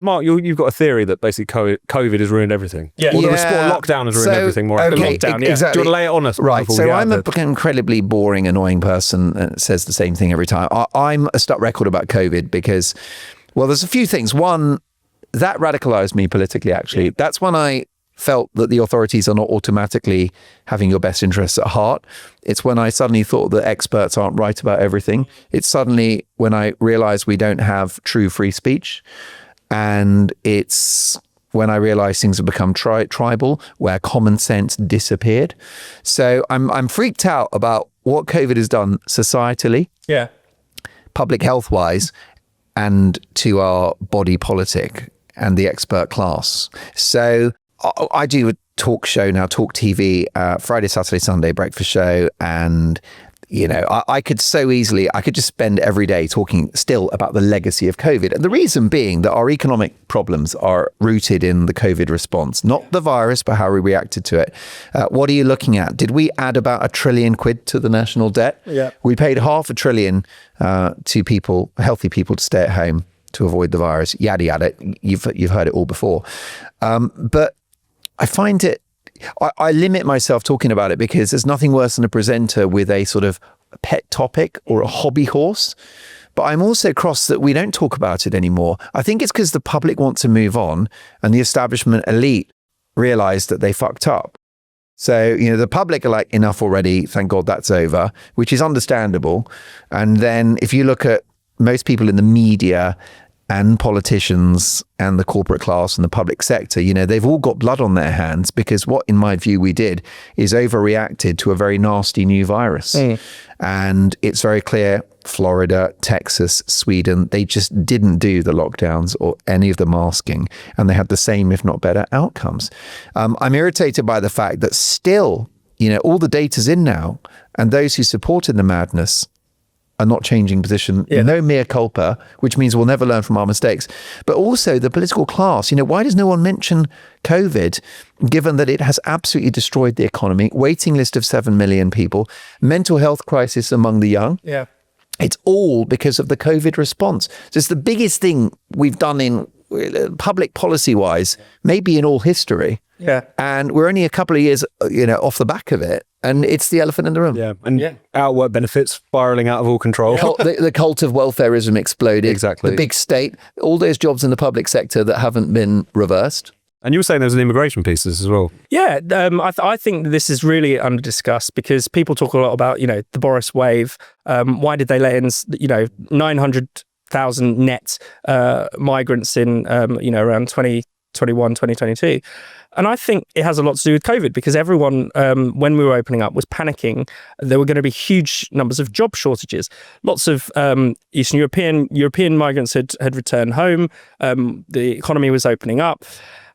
Mark, you've got a theory that basically COVID has ruined everything. Yeah. Or the lockdown has ruined everything more. Okay, Lockdown, exactly. Do you want to lay it on us? Right. So I'm an incredibly boring, annoying person that says the same thing every time. I'm a stuck record about COVID because, well, there's a few things. One, that radicalized me politically, actually. Yeah. That's when I felt that the authorities are not automatically having your best interests at heart. It's when I suddenly thought that experts aren't right about everything. It's suddenly when I realized we don't have true free speech. And it's when I realized things have become tribal, where common sense disappeared. So I'm freaked out about what COVID has done societally, public health wise, and to our body politic and the expert class. So I do a talk show now, Talk TV, Friday, Saturday, Sunday breakfast show. And, you know, I could just spend every day talking still about the legacy of COVID. And the reason being that our economic problems are rooted in the COVID response, not the virus, but how we reacted to it. What are you looking at? Did we add about £1 trillion to the national debt? Yeah. We paid £500 billion to people, healthy people, to stay at home to avoid the virus, yada, yada. You've heard it all before. But I find it, I limit myself talking about it because there's nothing worse than a presenter with a sort of pet topic or a hobby horse. But I'm also cross that we don't talk about it anymore. I think it's because the public want to move on and the establishment elite realize that they fucked up. So, you know, the public are like, enough already, thank God that's over, which is understandable. And then if you look at most people in the media and politicians and the corporate class and the public sector, you know, they've all got blood on their hands because what, in my view, we did is overreacted to a very nasty new virus. And it's very clear, Florida, Texas, Sweden, they just didn't do the lockdowns or any of the masking, and they had the same, if not better, outcomes. I'm irritated by the fact that still, you know, all the data's in now, and those who supported the madness are not changing position. No mea culpa, which means we'll never learn from our mistakes. But also the political class, you know, why does no one mention COVID, given that it has absolutely destroyed the economy, waiting list of 7 million people, mental health crisis among the young? Yeah. It's all because of the COVID response. So it's the biggest thing we've done in public policy wise, maybe in all history. Yeah. And we're only a couple of years, you know, off the back of it. And it's the elephant in the room. Yeah. And outwork benefits spiraling out of all control. The cult of welfareism exploded. Exactly. The big state, all those jobs in the public sector that haven't been reversed. And you were saying there was an immigration piece as well. Yeah, I think this is really under discussed because people talk a lot about, you know, the Boris wave. Why did they let in, you know, 900,000 net migrants in, you know, around 2021, 2022? And I think it has a lot to do with COVID because everyone, when we were opening up, was panicking. There were going to be huge numbers of job shortages. Lots of Eastern European migrants had returned home. The economy was opening up.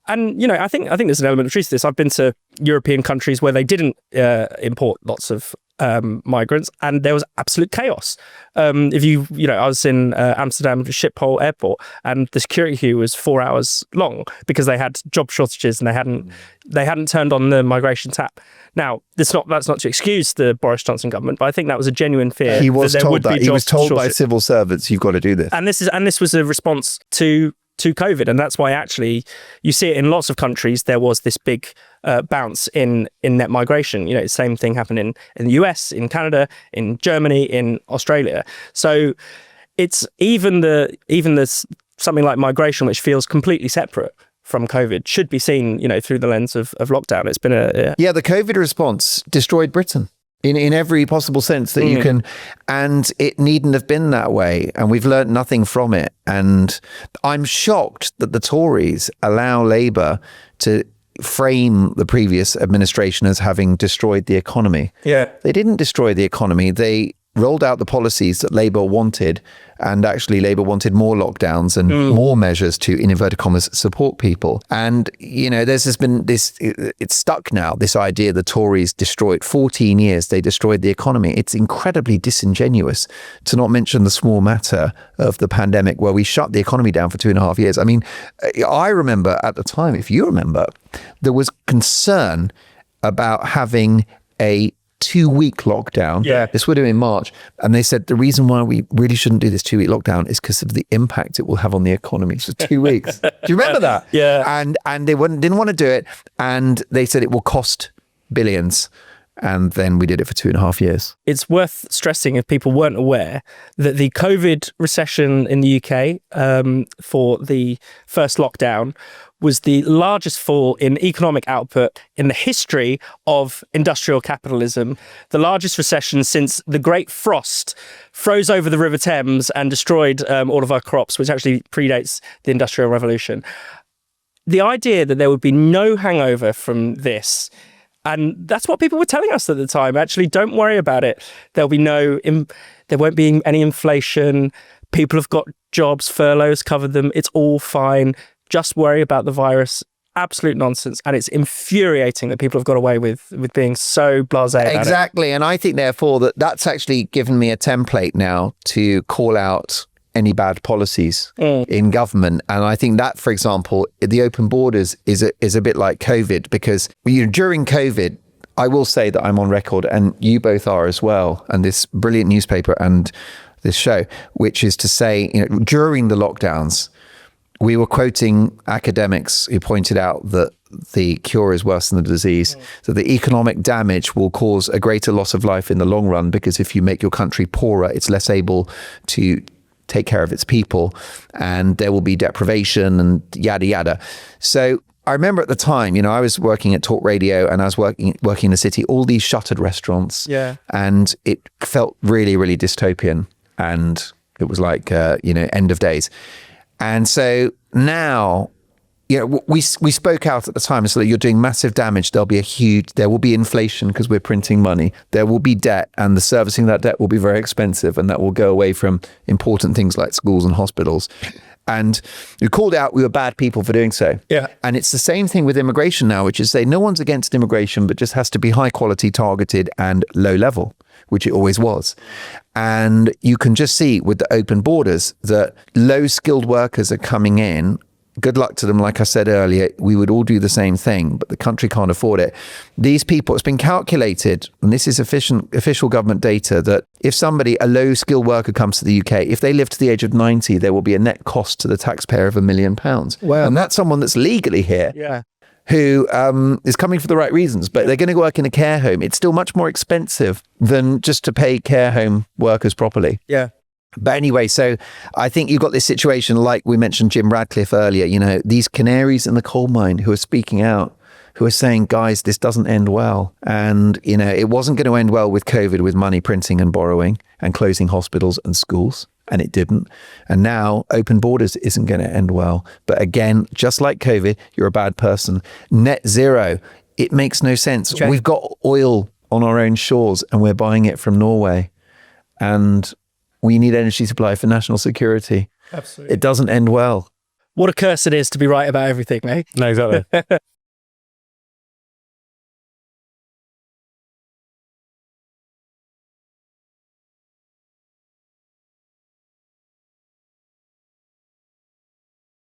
And, you know, I think there's an element of truth to this. I've been to European countries where they didn't import lots of migrants, and there was absolute chaos. I was in Amsterdam Schiphol Airport, and the security queue was 4 hours long because they had job shortages and they hadn't turned on the migration tap. Now, that's not to excuse the Boris Johnson government, but I think that was a genuine fear. He was told that. He was told by shortage. civil servants, you've got to do this. And this was a response to COVID, and that's why actually you see it in lots of countries. There was this big bounce in net migration. You know, same thing happened in the US, in Canada, in Germany, in Australia. So it's even the something like migration, which feels completely separate from COVID, should be seen, you know, through the lens of lockdown. It's been the COVID response destroyed Britain. In every possible sense that you can, and it needn't have been that way, and we've learnt nothing from it. And I'm shocked that the Tories allow Labour to frame the previous administration as having destroyed the economy. Yeah. They didn't destroy the economy. They rolled out the policies that Labour wanted, and actually Labour wanted more lockdowns and more measures to, in inverted commas, support people. And, you know, there's been this, it's stuck now, this idea the Tories destroyed, 14 years, they destroyed the economy. It's incredibly disingenuous, to not mention the small matter of the pandemic where we shut the economy down for 2.5 years. I mean, I remember at the time, if you remember, there was concern about having a 2-week lockdown. Yeah. This would have been March. And they said the reason why we really shouldn't do this 2-week lockdown is because of the impact it will have on the economy. So 2 weeks. Do you remember that? Yeah. And they didn't want to do it. And they said it will cost billions. And then we did it for 2.5 years. It's worth stressing, if people weren't aware, that the COVID recession in the UK for the first lockdown was the largest fall in economic output in the history of industrial capitalism, the largest recession since the Great Frost froze over the River Thames and destroyed all of our crops, which actually predates the Industrial Revolution. The idea that there would be no hangover from this, and that's what people were telling us at the time. Actually, don't worry about it. There won't be any inflation. People have got jobs, furloughs covered them. It's all fine. Just worry about the virus. Absolute nonsense. And it's infuriating that people have got away with being so blasé about Exactly. And I think, therefore, that's actually given me a template now to call out any bad policies in government. And I think that, for example, the open borders is a bit like COVID, because during COVID, I will say that I'm on record, and you both are as well, and this brilliant newspaper and this show, which is to say, during the lockdowns, we were quoting academics who pointed out that the cure is worse than the disease, that the economic damage will cause a greater loss of life in the long run, because if you make your country poorer, it's less able to take care of its people, and there will be deprivation and yada yada. So I remember at the time, I was working at Talk Radio, and I was working in the city, all these shuttered restaurants, and it felt really, really dystopian, and it was like end of days. And so now, we spoke out at the time and said, you're doing massive damage. There will be inflation because we're printing money. There will be debt, and the servicing of that debt will be very expensive, and that will go away from important things like schools and hospitals. And we called out we were bad people for doing so. Yeah. And it's the same thing with immigration now, which is say no one's against immigration, but just has to be high quality, targeted, and low level, which it always was. And you can just see with the open borders that low skilled workers are coming in. Good luck to them. Like I said earlier, we would all do the same thing, but the country can't afford it. These people, it's been calculated, and this is official government data, that if a low skilled worker comes to the UK, if they live to the age of 90, there will be a net cost to the taxpayer of £1 million. Wow. And that's someone that's legally here. Yeah. Who is coming for the right reasons, but they're going to work in a care home. It's still much more expensive than just to pay care home workers properly. Yeah. But anyway, so I think you've got this situation, like we mentioned Jim Radcliffe earlier, these canaries in the coal mine who are speaking out, who are saying, guys, this doesn't end well. And, it wasn't going to end well with COVID, with money printing and borrowing and closing hospitals and schools. And it didn't. And now open borders isn't going to end well. But again, just like COVID, you're a bad person. Net zero, it makes no sense. Okay. We've got oil on our own shores and we're buying it from Norway. And we need energy supply for national security. Absolutely. It doesn't end well. What a curse it is to be right about everything, eh? No, exactly.